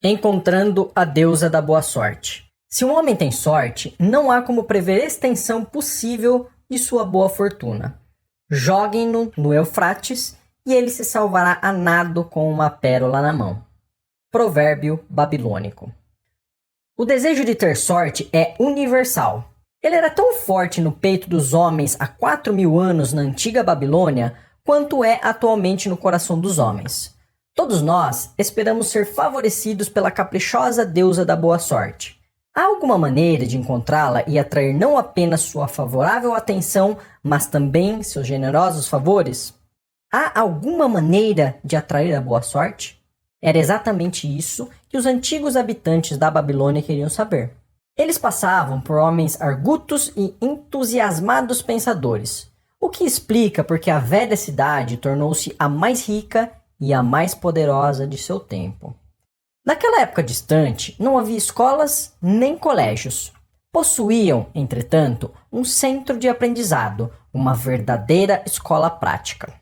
Encontrando a deusa da boa sorte. Se um homem tem sorte, não há como prever a extensão possível de sua boa fortuna. Joguem-no no Eufrates e ele se salvará a nado com uma pérola na mão. Provérbio babilônico. O desejo de ter sorte é universal. Ele era tão forte no peito dos homens há 4.000 anos na antiga Babilônia, quanto é atualmente no coração dos homens. Todos nós esperamos ser favorecidos pela caprichosa deusa da boa sorte. Há alguma maneira de encontrá-la e atrair não apenas sua favorável atenção, mas também seus generosos favores? Há alguma maneira de atrair a boa sorte? Era exatamente isso que os antigos habitantes da Babilônia queriam saber. Eles passavam por homens argutos e entusiasmados pensadores, o que explica porque a velha cidade tornou-se a mais rica e a mais poderosa de seu tempo. Naquela época distante, não havia escolas nem colégios. Possuíam, entretanto, um centro de aprendizado, uma verdadeira escola prática.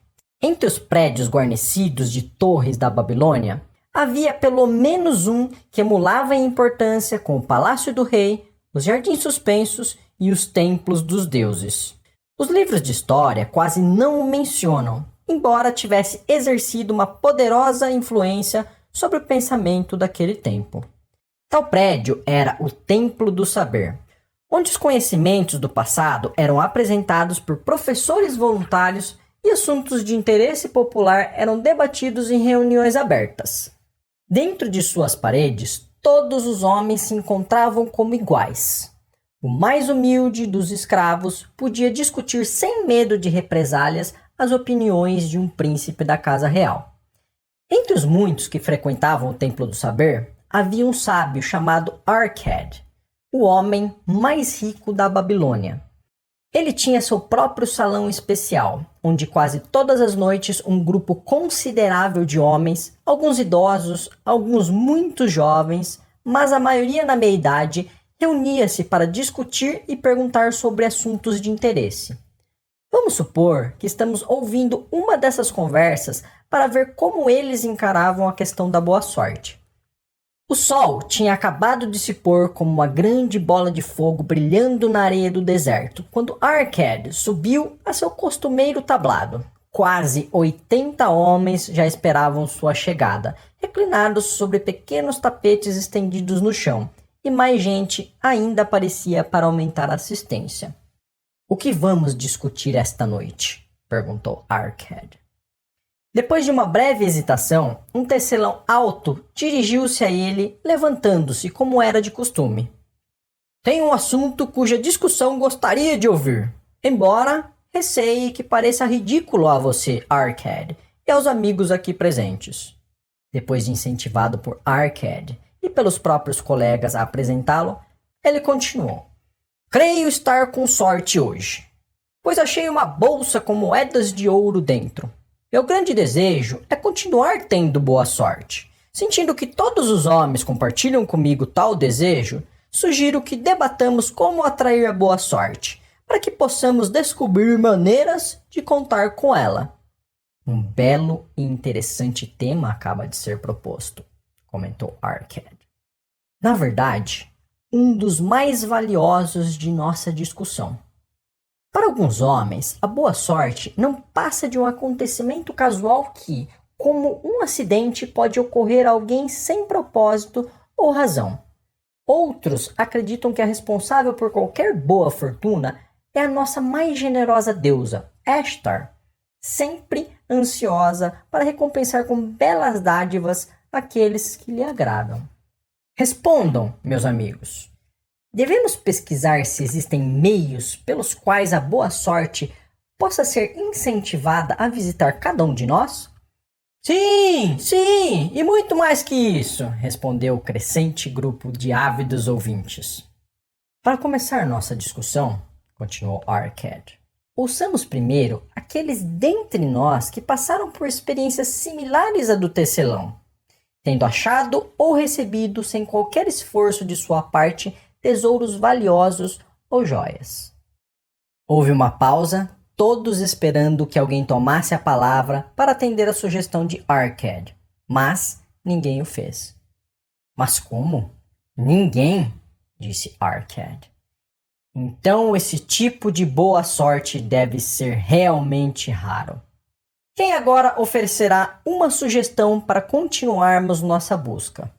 Entre os prédios guarnecidos de torres da Babilônia, havia pelo menos um que emulava em importância com o palácio do rei, os jardins suspensos e os templos dos deuses. Os livros de história quase não o mencionam, embora tivesse exercido uma poderosa influência sobre o pensamento daquele tempo. Tal prédio era o Templo do Saber, onde os conhecimentos do passado eram apresentados por professores voluntários e assuntos de interesse popular eram debatidos em reuniões abertas. Dentro de suas paredes, todos os homens se encontravam como iguais. O mais humilde dos escravos podia discutir sem medo de represálias as opiniões de um príncipe da casa real. Entre os muitos que frequentavam o Templo do Saber, havia um sábio chamado Arcade, o homem mais rico da Babilônia. Ele tinha seu próprio salão especial, onde quase todas as noites um grupo considerável de homens, alguns idosos, alguns muito jovens, mas a maioria na meia-idade, reunia-se para discutir e perguntar sobre assuntos de interesse. Vamos supor que estamos ouvindo uma dessas conversas para ver como eles encaravam a questão da boa sorte. O sol tinha acabado de se pôr como uma grande bola de fogo brilhando na areia do deserto, quando Arcade subiu a seu costumeiro tablado. Quase 80 homens já esperavam sua chegada, reclinados sobre pequenos tapetes estendidos no chão, e mais gente ainda aparecia para aumentar a assistência. "O que vamos discutir esta noite?" perguntou Arcade. Depois de uma breve hesitação, um tecelão alto dirigiu-se a ele, levantando-se como era de costume. "Tenho um assunto cuja discussão gostaria de ouvir, embora receie que pareça ridículo a você, Arcade, e aos amigos aqui presentes." Depois de incentivado por Arcade e pelos próprios colegas a apresentá-lo, ele continuou. "Creio estar com sorte hoje, pois achei uma bolsa com moedas de ouro dentro. Meu grande desejo é continuar tendo boa sorte. Sentindo que todos os homens compartilham comigo tal desejo, sugiro que debatamos como atrair a boa sorte, para que possamos descobrir maneiras de contar com ela." "Um belo e interessante tema acaba de ser proposto", comentou Arcade. "Na verdade, um dos mais valiosos de nossa discussão. Para alguns homens, a boa sorte não passa de um acontecimento casual que, como um acidente, pode ocorrer a alguém sem propósito ou razão. Outros acreditam que a responsável por qualquer boa fortuna é a nossa mais generosa deusa, Ashtar, sempre ansiosa para recompensar com belas dádivas aqueles que lhe agradam. Respondam, meus amigos. Devemos pesquisar se existem meios pelos quais a boa sorte possa ser incentivada a visitar cada um de nós?" Sim, e muito mais que isso", respondeu o crescente grupo de ávidos ouvintes. "Para começar nossa discussão", continuou Arcade, "ouçamos primeiro aqueles dentre nós que passaram por experiências similares à do tecelão, tendo achado ou recebido sem qualquer esforço de sua parte tesouros valiosos ou joias." Houve uma pausa, todos esperando que alguém tomasse a palavra para atender a sugestão de Arcade, mas ninguém o fez. Mas como? Ninguém, disse Arcade. Então esse tipo de boa sorte deve ser realmente raro. Quem agora oferecerá uma sugestão para continuarmos nossa busca?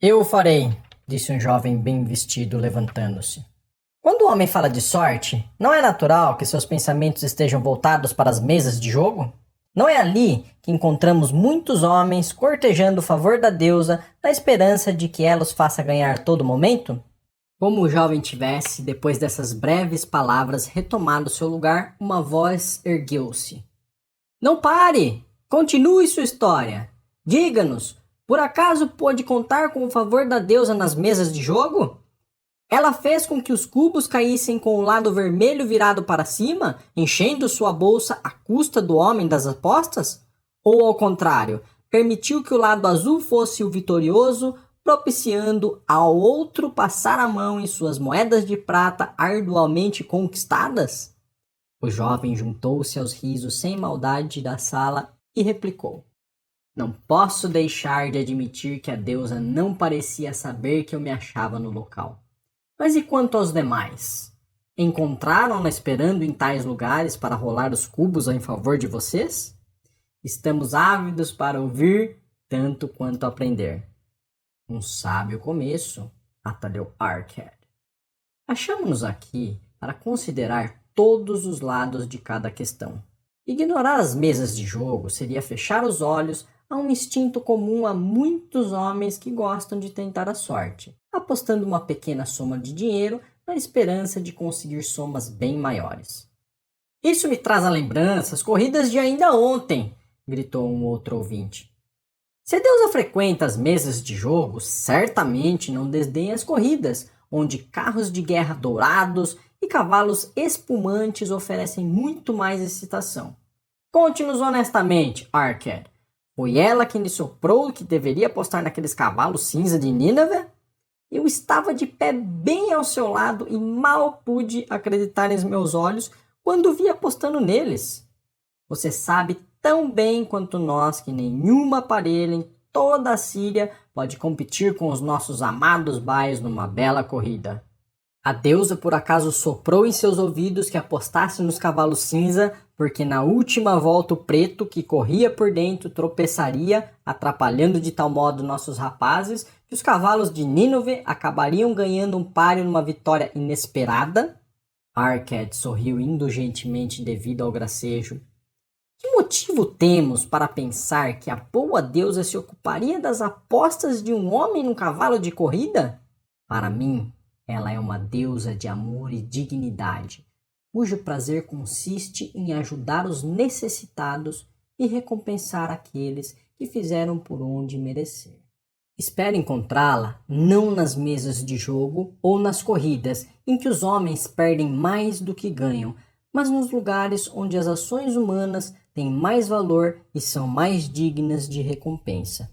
Eu farei, disse um jovem bem vestido, levantando-se. Quando o homem fala de sorte, não é natural que seus pensamentos estejam voltados para as mesas de jogo? Não é ali que encontramos muitos homens cortejando o favor da deusa na esperança de que ela os faça ganhar todo momento? Como o jovem tivesse, depois dessas breves palavras, retomado seu lugar, uma voz ergueu-se. Não pare! Continue sua história! Diga-nos, por acaso pôde contar com o favor da deusa nas mesas de jogo? Ela fez com que os cubos caíssem com o lado vermelho virado para cima, enchendo sua bolsa à custa do homem das apostas? Ou, ao contrário, permitiu que o lado azul fosse o vitorioso, propiciando ao outro passar a mão em suas moedas de prata arduamente conquistadas? O jovem juntou-se aos risos sem maldade da sala e replicou. Não posso deixar de admitir que a deusa não parecia saber que eu me achava no local. Mas e quanto aos demais? Encontraram-na esperando em tais lugares para rolar os cubos em favor de vocês? Estamos ávidos para ouvir tanto quanto aprender. Um sábio começo, atalhou Arcade. Achamos-nos aqui para considerar todos os lados de cada questão. Ignorar as mesas de jogo seria fechar os olhos a um instinto comum a muitos homens que gostam de tentar a sorte, apostando uma pequena soma de dinheiro na esperança de conseguir somas bem maiores. Isso me traz à lembrança as corridas de ainda ontem, gritou um outro ouvinte. Se a deusa frequenta as mesas de jogo, certamente não desdenha as corridas, onde carros de guerra dourados e cavalos espumantes oferecem muito mais excitação. Conte-nos honestamente, Arcade. Foi ela quem lhe soprou que deveria apostar naqueles cavalos cinza de Nínive? Eu estava de pé bem ao seu lado e mal pude acreditar em meus olhos quando vi apostando neles. Você sabe tão bem quanto nós que nenhuma parelha em toda a Síria pode competir com os nossos amados baios numa bela corrida. A deusa por acaso soprou em seus ouvidos que apostasse nos cavalos cinza, porque na última volta o preto que corria por dentro tropeçaria, atrapalhando de tal modo nossos rapazes, que os cavalos de Nínive acabariam ganhando um páreo numa vitória inesperada? Arcade sorriu indulgentemente devido ao gracejo. Que motivo temos para pensar que a boa deusa se ocuparia das apostas de um homem num cavalo de corrida? Para mim, ela é uma deusa de amor e dignidade, cujo prazer consiste em ajudar os necessitados e recompensar aqueles que fizeram por onde merecer. Espero encontrá-la não nas mesas de jogo ou nas corridas, em que os homens perdem mais do que ganham, mas nos lugares onde as ações humanas têm mais valor e são mais dignas de recompensa.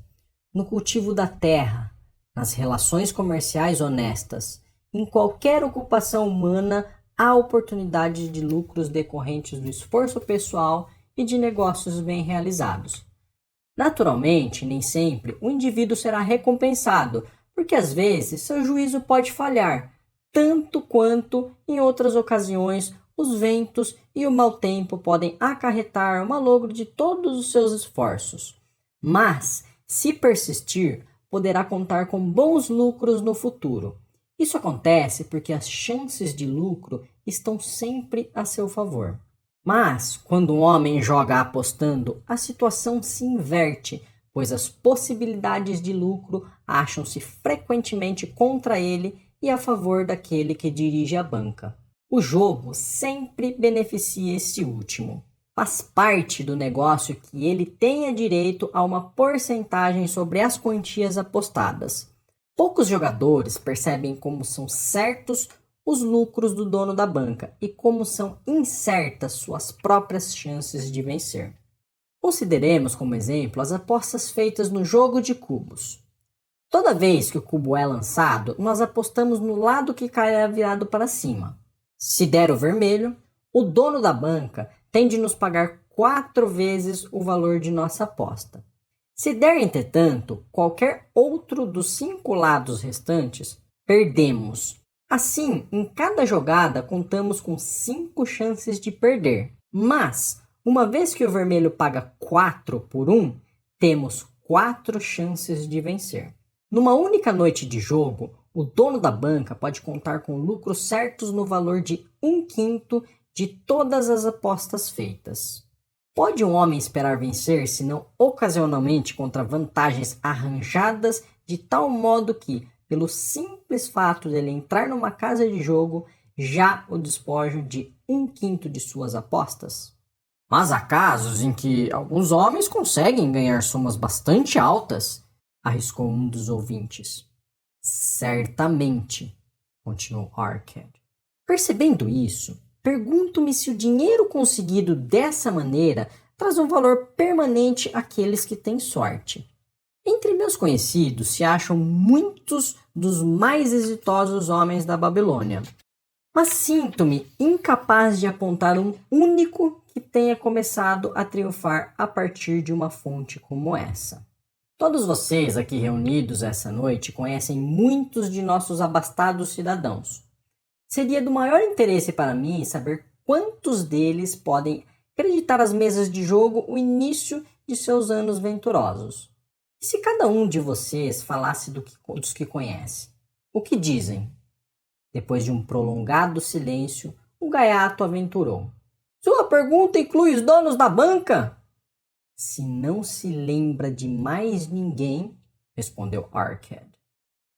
No cultivo da terra, nas relações comerciais honestas, em qualquer ocupação humana, há oportunidade de lucros decorrentes do esforço pessoal e de negócios bem realizados. Naturalmente, nem sempre o indivíduo será recompensado, porque às vezes seu juízo pode falhar, tanto quanto, em outras ocasiões, os ventos e o mau tempo podem acarretar o malogro de todos os seus esforços. Mas, se persistir, poderá contar com bons lucros no futuro. Isso acontece porque as chances de lucro estão sempre a seu favor. Mas, quando um homem joga apostando, a situação se inverte, pois as possibilidades de lucro acham-se frequentemente contra ele e a favor daquele que dirige a banca. O jogo sempre beneficia este último. Faz parte do negócio que ele tenha direito a uma porcentagem sobre as quantias apostadas. Poucos jogadores percebem como são certos os lucros do dono da banca e como são incertas suas próprias chances de vencer. Consideremos como exemplo as apostas feitas no jogo de cubos. Toda vez que o cubo é lançado, nós apostamos no lado que cairá virado para cima. Se der o vermelho, o dono da banca tem de nos pagar 4 vezes o valor de nossa aposta. Se der, entretanto, qualquer outro dos 5 lados restantes, perdemos. Assim, em cada jogada, contamos com 5 chances de perder. Mas, uma vez que o vermelho paga 4 por 1, temos 4 chances de vencer. Numa única noite de jogo, o dono da banca pode contar com lucros certos no valor de 1/5 de todas as apostas feitas. Pode um homem esperar vencer, se não ocasionalmente contra vantagens arranjadas de tal modo que, pelo simples fato de ele entrar numa casa de jogo, já o despojam de 1/5 de suas apostas? Mas há casos em que alguns homens conseguem ganhar somas bastante altas, arriscou um dos ouvintes. Certamente, continuou Arcade. Percebendo isso, pergunto-me se o dinheiro conseguido dessa maneira traz um valor permanente àqueles que têm sorte. Entre meus conhecidos se acham muitos dos mais exitosos homens da Babilônia, mas sinto-me incapaz de apontar um único que tenha começado a triunfar a partir de uma fonte como essa. Todos vocês aqui reunidos essa noite conhecem muitos de nossos abastados cidadãos. Seria do maior interesse para mim saber quantos deles podem acreditar às mesas de jogo o início de seus anos venturosos. E se cada um de vocês falasse dos que conhece? O que dizem? Depois de um prolongado silêncio, o gaiato aventurou. Sua pergunta inclui os donos da banca? Se não se lembra de mais ninguém, respondeu Arcade.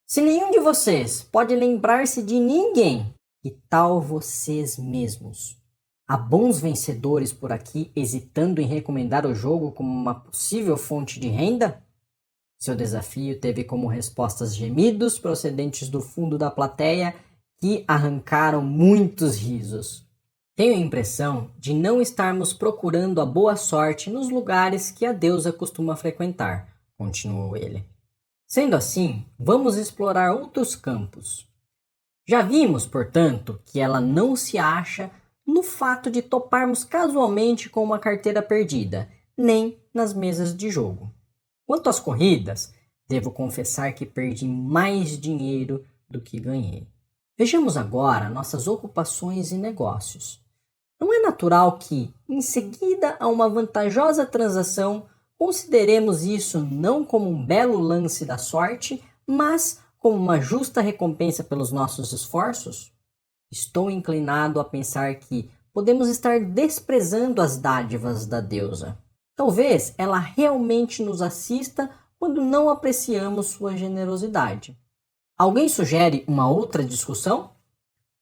Se nenhum de vocês pode lembrar-se de ninguém, que tal vocês mesmos? Há bons vencedores por aqui hesitando em recomendar o jogo como uma possível fonte de renda? Seu desafio teve como respostas gemidos procedentes do fundo da plateia que arrancaram muitos risos. Tenho a impressão de não estarmos procurando a boa sorte nos lugares que a deusa costuma frequentar, continuou ele. Sendo assim, vamos explorar outros campos. Já vimos, portanto, que ela não se acha no fato de toparmos casualmente com uma carteira perdida, nem nas mesas de jogo. Quanto às corridas, devo confessar que perdi mais dinheiro do que ganhei. Vejamos agora nossas ocupações e negócios. Não é natural que, em seguida a uma vantajosa transação, consideremos isso não como um belo lance da sorte, mas como uma justa recompensa pelos nossos esforços? Estou inclinado a pensar que podemos estar desprezando as dádivas da deusa. Talvez ela realmente nos assista quando não apreciamos sua generosidade. Alguém sugere uma outra discussão?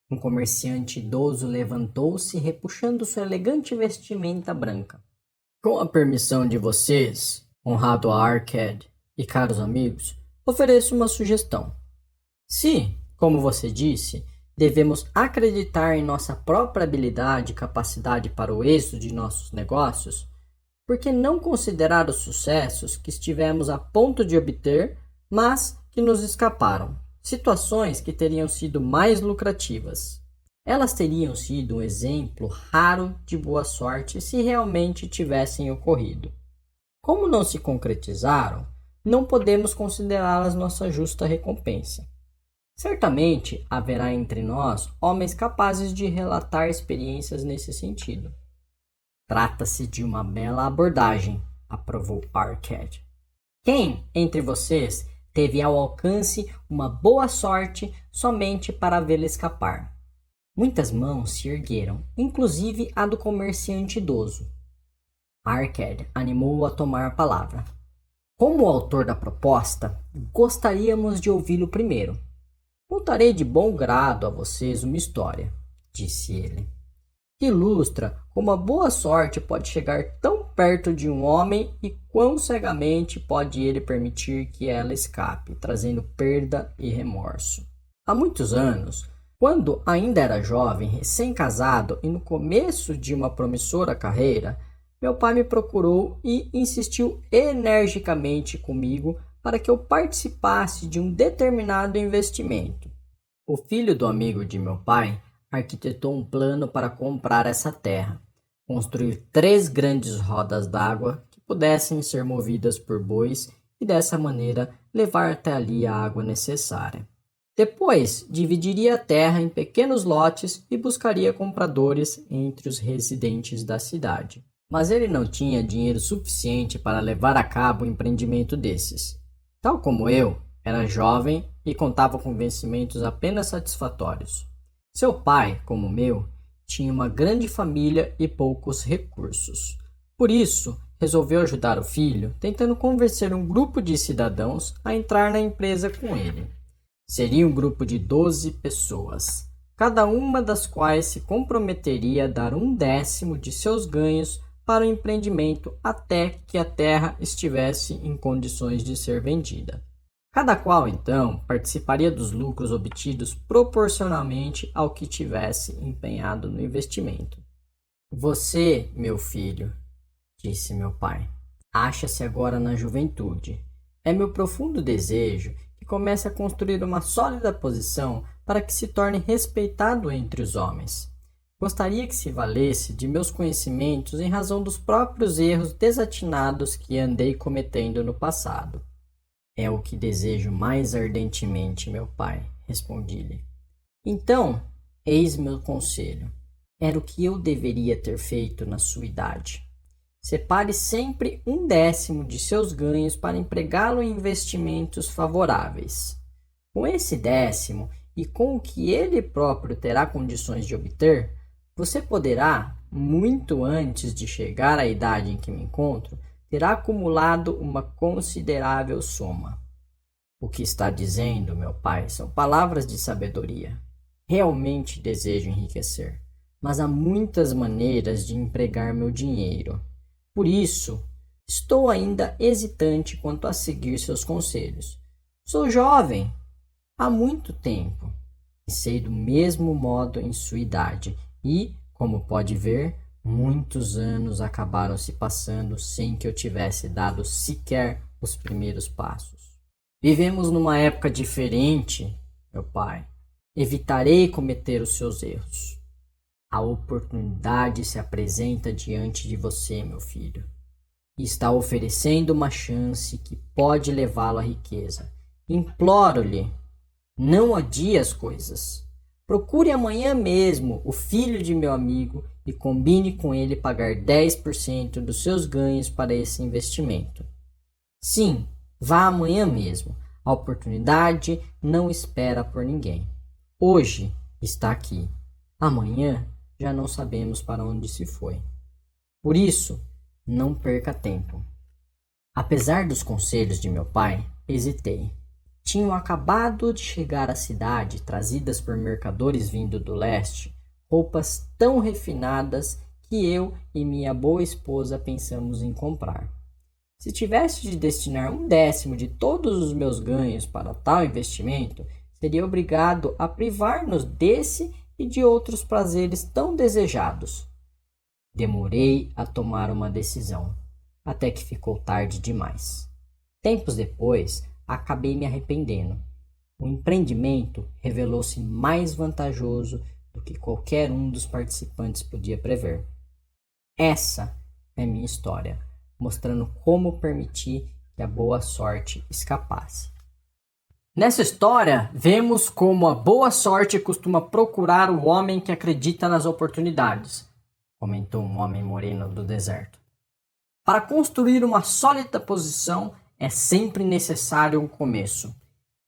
Um comerciante idoso levantou-se, repuxando sua elegante vestimenta branca. Com a permissão de vocês, honrado Arcade e caros amigos, ofereço uma sugestão. Se, como você disse, devemos acreditar em nossa própria habilidade e capacidade para o êxito de nossos negócios, por que não considerar os sucessos que estivemos a ponto de obter, mas que nos escaparam? Situações que teriam sido mais lucrativas. Elas teriam sido um exemplo raro de boa sorte se realmente tivessem ocorrido. Como não se concretizaram, não podemos considerá-las nossa justa recompensa. Certamente haverá entre nós homens capazes de relatar experiências nesse sentido. Trata-se de uma bela abordagem, aprovou Arcade. Quem entre vocês teve ao alcance uma boa sorte somente para vê-la escapar? Muitas mãos se ergueram, inclusive a do comerciante idoso. Arcade animou-o a tomar a palavra. Como autor da proposta, gostaríamos de ouvi-lo primeiro. Contarei de bom grado a vocês uma história, disse ele, que ilustra como a boa sorte pode chegar tão perto de um homem e quão cegamente pode ele permitir que ela escape, trazendo perda e remorso. Há muitos anos, quando ainda era jovem, recém-casado e no começo de uma promissora carreira, meu pai me procurou e insistiu energicamente comigo para que eu participasse de um determinado investimento. O filho do amigo de meu pai arquitetou um plano para comprar essa terra, construir 3 grandes rodas d'água que pudessem ser movidas por bois e dessa maneira levar até ali a água necessária. Depois, dividiria a terra em pequenos lotes e buscaria compradores entre os residentes da cidade. Mas ele não tinha dinheiro suficiente para levar a cabo um empreendimento desses. Tal como eu, era jovem e contava com vencimentos apenas satisfatórios. Seu pai, como o meu, tinha uma grande família e poucos recursos. Por isso, resolveu ajudar o filho, tentando convencer um grupo de cidadãos a entrar na empresa com ele. Seria um grupo de 12 pessoas, cada uma das quais se comprometeria a dar 1/10 de seus ganhos para o empreendimento até que a terra estivesse em condições de ser vendida. Cada qual, então, participaria dos lucros obtidos proporcionalmente ao que tivesse empenhado no investimento. Você, meu filho, disse meu pai, acha-se agora na juventude. É meu profundo desejo que comece a construir uma sólida posição para que se torne respeitado entre os homens. Gostaria que se valesse de meus conhecimentos em razão dos próprios erros desatinados que andei cometendo no passado. É o que desejo mais ardentemente, meu pai, respondi-lhe. Então, eis meu conselho. Era o que eu deveria ter feito na sua idade. Separe sempre 1/10 de seus ganhos para empregá-lo em investimentos favoráveis. Com esse 10º e com o que ele próprio terá condições de obter, você poderá, muito antes de chegar à idade em que me encontro, ter acumulado uma considerável soma. O que está dizendo, meu pai, são palavras de sabedoria. Realmente desejo enriquecer, mas há muitas maneiras de empregar meu dinheiro. Por isso, estou ainda hesitante quanto a seguir seus conselhos. Sou jovem há muito tempo e sei do mesmo modo em sua idade e, como pode ver, muitos anos acabaram se passando sem que eu tivesse dado sequer os primeiros passos. Vivemos numa época diferente, meu pai. Evitarei cometer os seus erros. A oportunidade se apresenta diante de você, meu filho, e está oferecendo uma chance que pode levá-lo à riqueza. Imploro-lhe, não adie as coisas. Procure amanhã mesmo o filho de meu amigo e combine com ele pagar 10% dos seus ganhos para esse investimento. Sim, vá amanhã mesmo. A oportunidade não espera por ninguém. Hoje está aqui. Amanhã já não sabemos para onde se foi. Por isso, não perca tempo. Apesar dos conselhos de meu pai, hesitei. Tinham acabado de chegar à cidade, trazidas por mercadores vindo do leste, roupas tão refinadas que eu e minha boa esposa pensamos em comprar. Se tivesse de destinar 1/10 de todos os meus ganhos para tal investimento, seria obrigado a privar-nos desse e de outros prazeres tão desejados. Demorei a tomar uma decisão, até que ficou tarde demais. Tempos depois, acabei me arrependendo. O empreendimento revelou-se mais vantajoso do que qualquer um dos participantes podia prever. Essa é minha história, mostrando como permiti que a boa sorte escapasse. Nessa história, vemos como a boa sorte costuma procurar o homem que acredita nas oportunidades, comentou um homem moreno do deserto. Para construir uma sólida posição, é sempre necessário um começo.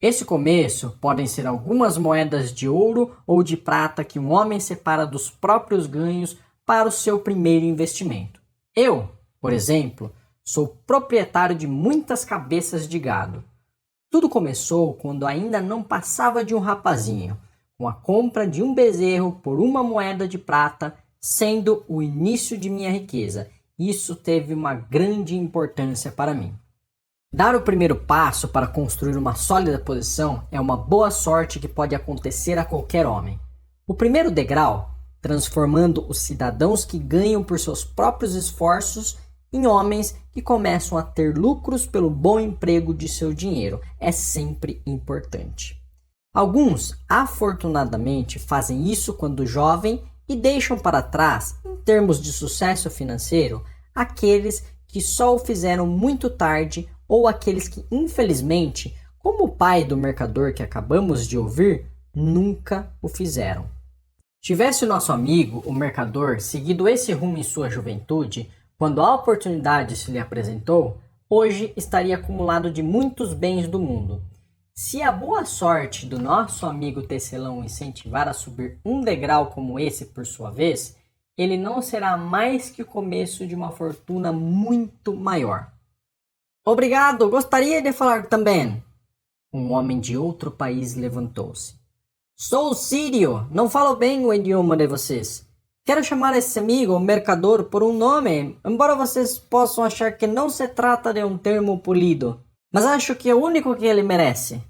Esse começo podem ser algumas moedas de ouro ou de prata que um homem separa dos próprios ganhos para o seu primeiro investimento. Eu, por exemplo, sou proprietário de muitas cabeças de gado. Tudo começou quando ainda não passava de um rapazinho, com a compra de um bezerro por uma moeda de prata, sendo o início de minha riqueza. Isso teve uma grande importância para mim. Dar o primeiro passo para construir uma sólida posição é uma boa sorte que pode acontecer a qualquer homem. O primeiro degrau, transformando os cidadãos que ganham por seus próprios esforços em homens que começam a ter lucros pelo bom emprego de seu dinheiro, é sempre importante. Alguns, afortunadamente, fazem isso quando jovem e deixam para trás, em termos de sucesso financeiro, aqueles que que só o fizeram muito tarde ou aqueles que, infelizmente, como o pai do mercador que acabamos de ouvir, nunca o fizeram. Tivesse o nosso amigo, o mercador, seguido esse rumo em sua juventude, quando a oportunidade se lhe apresentou, hoje estaria acumulado de muitos bens do mundo. Se a boa sorte do nosso amigo tecelão incentivar a subir um degrau como esse por sua vez, ele não será mais que o começo de uma fortuna muito maior. Obrigado, gostaria de falar também. Um homem de outro país levantou-se. Sou sírio, não falo bem o idioma de vocês. Quero chamar esse amigo, o mercador, por um nome, embora vocês possam achar que não se trata de um termo polido. Mas acho que é o único que ele merece.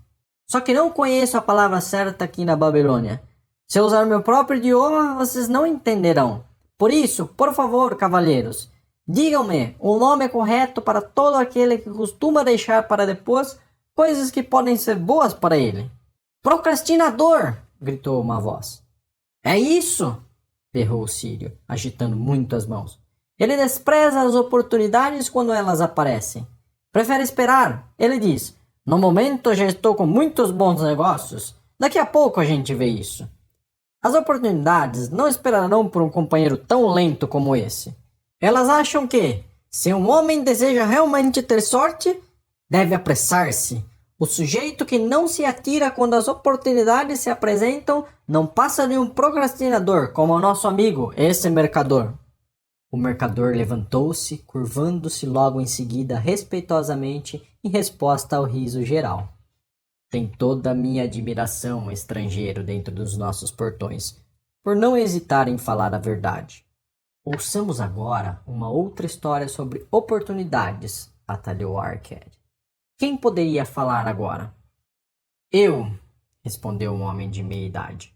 Só que não conheço a palavra certa aqui na Babilônia. Se eu usar meu próprio idioma, vocês não entenderão. Por isso, por favor, cavalheiros, digam-me o nome correto para todo aquele que costuma deixar para depois coisas que podem ser boas para ele. Procrastinador! Gritou uma voz. É isso! Berrou o sírio, agitando muito as mãos. Ele despreza as oportunidades quando elas aparecem. Prefere esperar, ele diz. No momento já estou com muitos bons negócios. Daqui a pouco a gente vê isso. As oportunidades não esperarão por um companheiro tão lento como esse. Elas acham que, se um homem deseja realmente ter sorte, deve apressar-se. O sujeito que não se atira quando as oportunidades se apresentam não passa de um procrastinador, como o nosso amigo, esse mercador. O mercador levantou-se, curvando-se logo em seguida respeitosamente em resposta ao riso geral. Tem toda a minha admiração, estrangeiro dentro dos nossos portões, por não hesitar em falar a verdade. Ouçamos agora uma outra história sobre oportunidades, atalhou Arcade. Quem poderia falar agora? Eu, respondeu um homem de meia idade.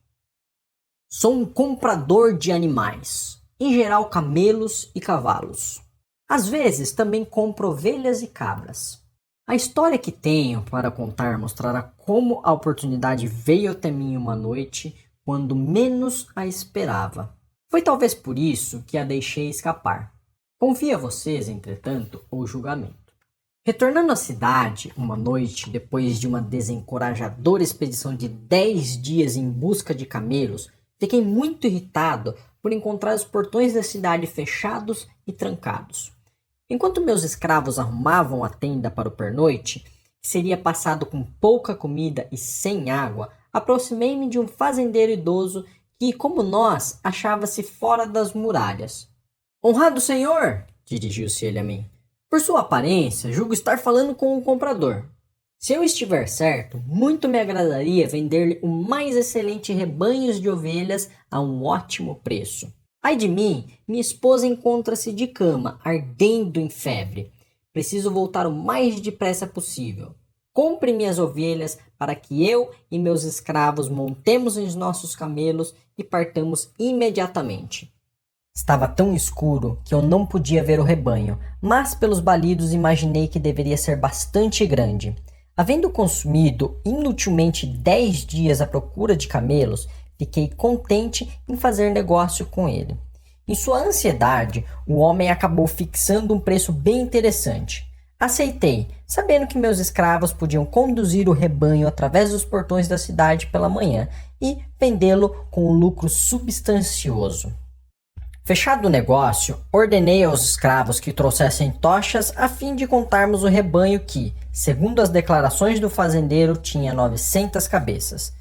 Sou um comprador de animais, em geral camelos e cavalos. Às vezes também compro ovelhas e cabras. A história que tenho para contar mostrará como a oportunidade veio até mim uma noite, quando menos a esperava. Foi talvez por isso que a deixei escapar. Confio a vocês, entretanto, o julgamento. Retornando à cidade uma noite, depois de uma desencorajadora expedição de 10 dias em busca de camelos, fiquei muito irritado por encontrar os portões da cidade fechados e trancados. Enquanto meus escravos arrumavam a tenda para o pernoite, que seria passado com pouca comida e sem água, aproximei-me de um fazendeiro idoso que, como nós, achava-se fora das muralhas. Honrado senhor, dirigiu-se ele a mim. Por sua aparência, julgo estar falando com um comprador. Se eu estiver certo, muito me agradaria vender-lhe o mais excelente rebanhos de ovelhas a um ótimo preço. Ai de mim, minha esposa encontra-se de cama, ardendo em febre. Preciso voltar o mais depressa possível. Compre minhas ovelhas para que eu e meus escravos montemos os nossos camelos e partamos imediatamente. Estava tão escuro que eu não podia ver o rebanho, mas pelos balidos imaginei que deveria ser bastante grande. Havendo consumido inutilmente 10 dias à procura de camelos, fiquei contente em fazer negócio com ele. Em sua ansiedade, o homem acabou fixando um preço bem interessante. Aceitei, sabendo que meus escravos podiam conduzir o rebanho através dos portões da cidade pela manhã e vendê-lo com um lucro substancioso. Fechado o negócio, ordenei aos escravos que trouxessem tochas a fim de contarmos o rebanho que, segundo as declarações do fazendeiro, tinha 900 cabeças.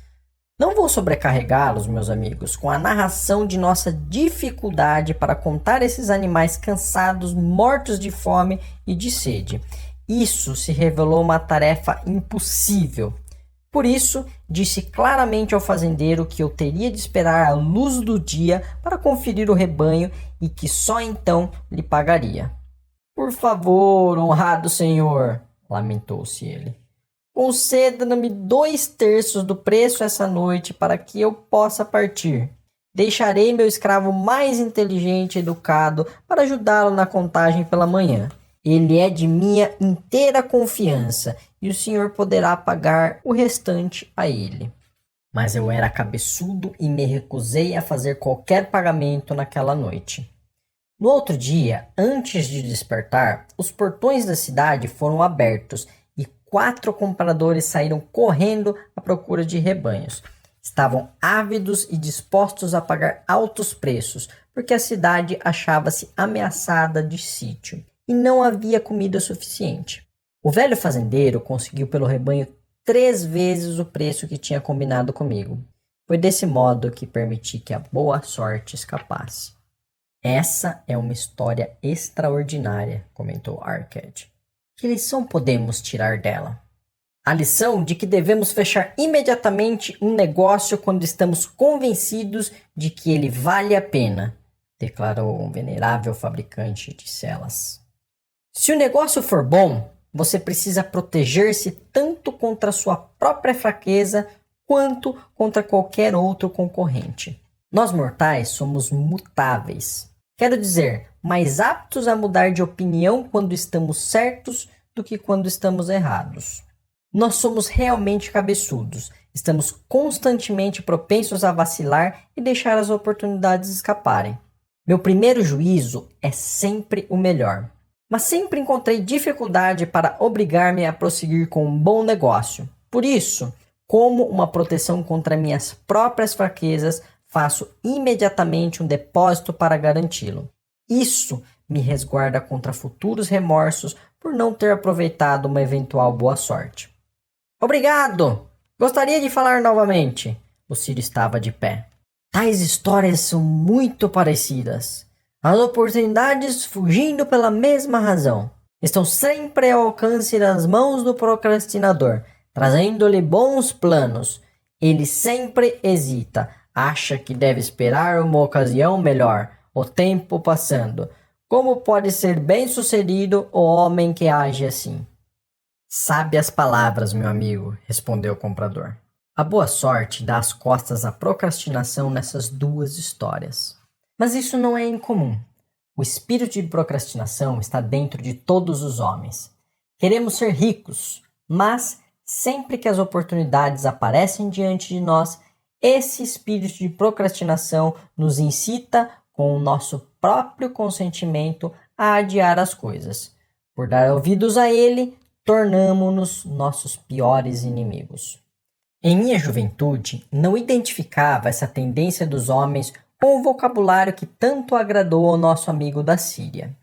Não vou sobrecarregá-los, meus amigos, com a narração de nossa dificuldade para contar esses animais cansados, mortos de fome e de sede. Isso se revelou uma tarefa impossível. Por isso, disse claramente ao fazendeiro que eu teria de esperar a luz do dia para conferir o rebanho e que só então lhe pagaria. Por favor, honrado senhor, lamentou-se ele. Conceda-me 2/3 do preço essa noite para que eu possa partir. Deixarei meu escravo mais inteligente e educado para ajudá-lo na contagem pela manhã. Ele é de minha inteira confiança e o senhor poderá pagar o restante a ele. Mas eu era cabeçudo e me recusei a fazer qualquer pagamento naquela noite. No outro dia, antes de despertar, os portões da cidade foram abertos e 4 compradores saíram correndo à procura de rebanhos. Estavam ávidos e dispostos a pagar altos preços, porque a cidade achava-se ameaçada de sítio e não havia comida suficiente. O velho fazendeiro conseguiu pelo rebanho 3 vezes o preço que tinha combinado comigo. Foi desse modo que permiti que a boa sorte escapasse. Essa é uma história extraordinária, comentou Arcade. Que lição podemos tirar dela? A lição de que devemos fechar imediatamente um negócio quando estamos convencidos de que ele vale a pena, declarou um venerável fabricante de celas. Se o negócio for bom, você precisa proteger-se tanto contra sua própria fraqueza quanto contra qualquer outro concorrente. Nós mortais somos mutáveis. Quero dizer, mais aptos a mudar de opinião quando estamos certos do que quando estamos errados. Nós somos realmente cabeçudos. Estamos constantemente propensos a vacilar e deixar as oportunidades escaparem. Meu primeiro juízo é sempre o melhor. Mas sempre encontrei dificuldade para obrigar-me a prosseguir com um bom negócio. Por isso, como uma proteção contra minhas próprias fraquezas, faço imediatamente um depósito para garanti-lo. Isso me resguarda contra futuros remorsos por não ter aproveitado uma eventual boa sorte. Obrigado! Gostaria de falar novamente. O Círio estava de pé. Tais histórias são muito parecidas. As oportunidades, fugindo pela mesma razão, estão sempre ao alcance das mãos do procrastinador, trazendo-lhe bons planos. Ele sempre hesita, acha que deve esperar uma ocasião melhor, o tempo passando. Como pode ser bem-sucedido o homem que age assim? Sábias palavras, meu amigo, respondeu o comprador. A boa sorte dá as costas à procrastinação nessas 2 histórias. Mas isso não é incomum. O espírito de procrastinação está dentro de todos os homens. Queremos ser ricos, mas sempre que as oportunidades aparecem diante de nós, esse espírito de procrastinação nos incita, com o nosso próprio consentimento, a adiar as coisas. Por dar ouvidos a ele, tornamo-nos nossos piores inimigos. Em minha juventude, não identificava essa tendência dos homens com o vocabulário que tanto agradou ao nosso amigo da Síria.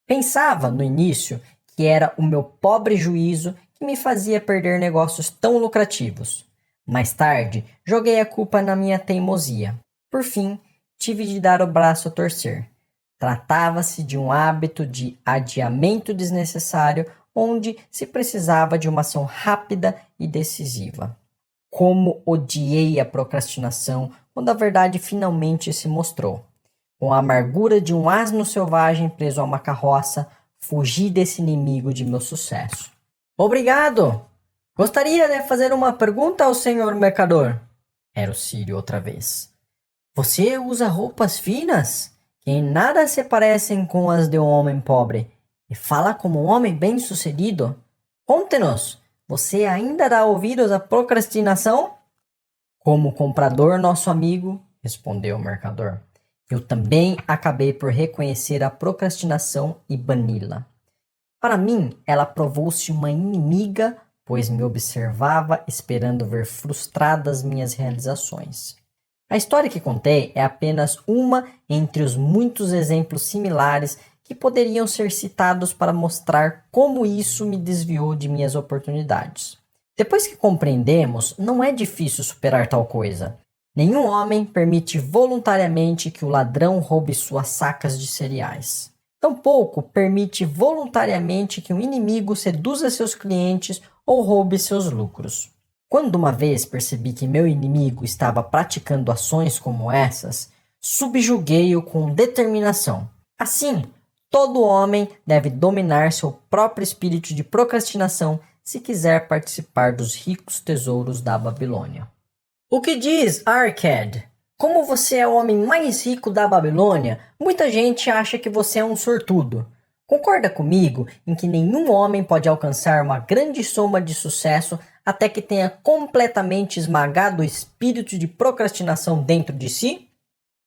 Pensava, no início, que era o meu pobre juízo que me fazia perder negócios tão lucrativos. Mais tarde, joguei a culpa na minha teimosia. Por fim, tive de dar o braço a torcer. Tratava-se de um hábito de adiamento desnecessário, onde se precisava de uma ação rápida e decisiva. Como odiei a procrastinação quando a verdade finalmente se mostrou. Com a amargura de um asno selvagem preso a uma carroça, fugi desse inimigo de meu sucesso. Obrigado! Gostaria de fazer uma pergunta ao senhor mercador. Era o Círio outra vez. Você usa roupas finas, que em nada se parecem com as de um homem pobre, e fala como um homem bem-sucedido? Conte-nos! Você ainda dá ouvidos à procrastinação? Como comprador, nosso amigo, respondeu o mercador, eu também acabei por reconhecer a procrastinação e bani-la. Para mim, ela provou-se uma inimiga, pois me observava esperando ver frustradas minhas realizações. A história que contei é apenas uma entre os muitos exemplos similares que poderiam ser citados para mostrar como isso me desviou de minhas oportunidades. Depois que compreendemos, não é difícil superar tal coisa. Nenhum homem permite voluntariamente que o ladrão roube suas sacas de cereais. Tampouco permite voluntariamente que um inimigo seduza seus clientes ou roube seus lucros. Quando uma vez percebi que meu inimigo estava praticando ações como essas, subjuguei-o com determinação. Assim, todo homem deve dominar seu próprio espírito de procrastinação se quiser participar dos ricos tesouros da Babilônia. O que diz, Arcade? Como você é o homem mais rico da Babilônia, muita gente acha que você é um sortudo. Concorda comigo em que nenhum homem pode alcançar uma grande soma de sucesso até que tenha completamente esmagado o espírito de procrastinação dentro de si?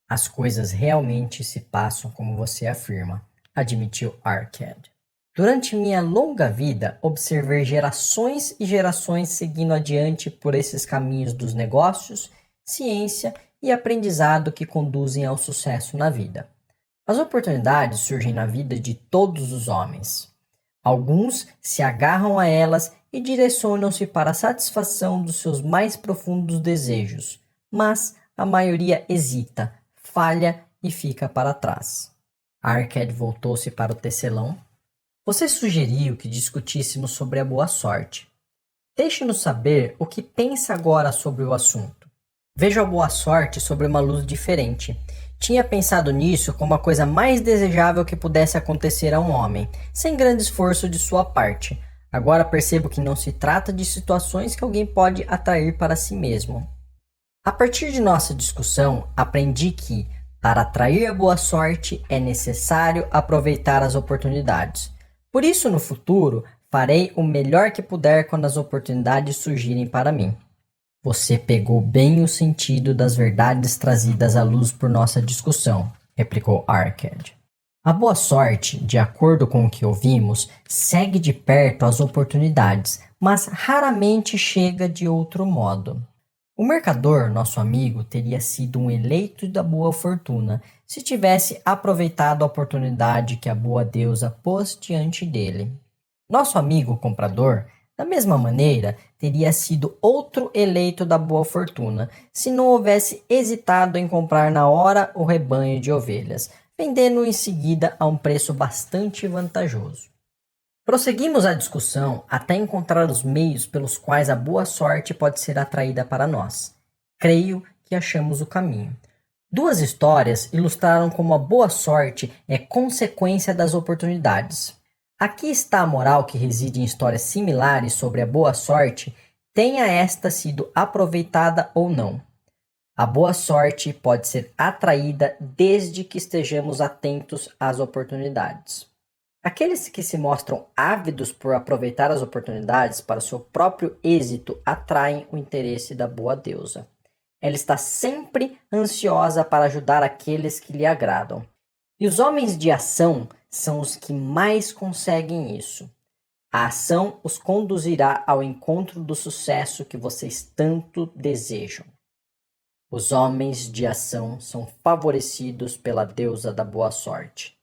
As coisas realmente se passam como você afirma, admitiu Arkad. Durante minha longa vida, observei gerações e gerações seguindo adiante por esses caminhos dos negócios, ciência e aprendizado que conduzem ao sucesso na vida. As oportunidades surgem na vida de todos os homens. Alguns se agarram a elas e direcionam-se para a satisfação dos seus mais profundos desejos, mas a maioria hesita, falha e fica para trás. Arkad voltou-se para o tecelão. Você sugeriu que discutíssemos sobre a boa sorte. Deixe-nos saber o que pensa agora sobre o assunto. Vejo a boa sorte sobre uma luz diferente. Tinha pensado nisso como a coisa mais desejável que pudesse acontecer a um homem, sem grande esforço de sua parte. Agora percebo que não se trata de situações que alguém pode atrair para si mesmo. A partir de nossa discussão, aprendi que, para atrair a boa sorte, é necessário aproveitar as oportunidades. Por isso, no futuro, farei o melhor que puder quando as oportunidades surgirem para mim. Você pegou bem o sentido das verdades trazidas à luz por nossa discussão, replicou Arkad. A boa sorte, de acordo com o que ouvimos, segue de perto as oportunidades, mas raramente chega de outro modo. O mercador, nosso amigo, teria sido um eleito da boa fortuna se tivesse aproveitado a oportunidade que a boa deusa pôs diante dele. Nosso amigo comprador, da mesma maneira, teria sido outro eleito da boa fortuna se não houvesse hesitado em comprar na hora o rebanho de ovelhas, vendendo-o em seguida a um preço bastante vantajoso. Prosseguimos a discussão até encontrar os meios pelos quais a boa sorte pode ser atraída para nós. Creio que achamos o caminho. Duas histórias ilustraram como a boa sorte é consequência das oportunidades. Aqui está a moral que reside em histórias similares sobre a boa sorte, tenha esta sido aproveitada ou não. A boa sorte pode ser atraída desde que estejamos atentos às oportunidades. Aqueles que se mostram ávidos por aproveitar as oportunidades para seu próprio êxito atraem o interesse da boa deusa. Ela está sempre ansiosa para ajudar aqueles que lhe agradam. E os homens de ação são os que mais conseguem isso. A ação os conduzirá ao encontro do sucesso que vocês tanto desejam. Os homens de ação são favorecidos pela deusa da boa sorte.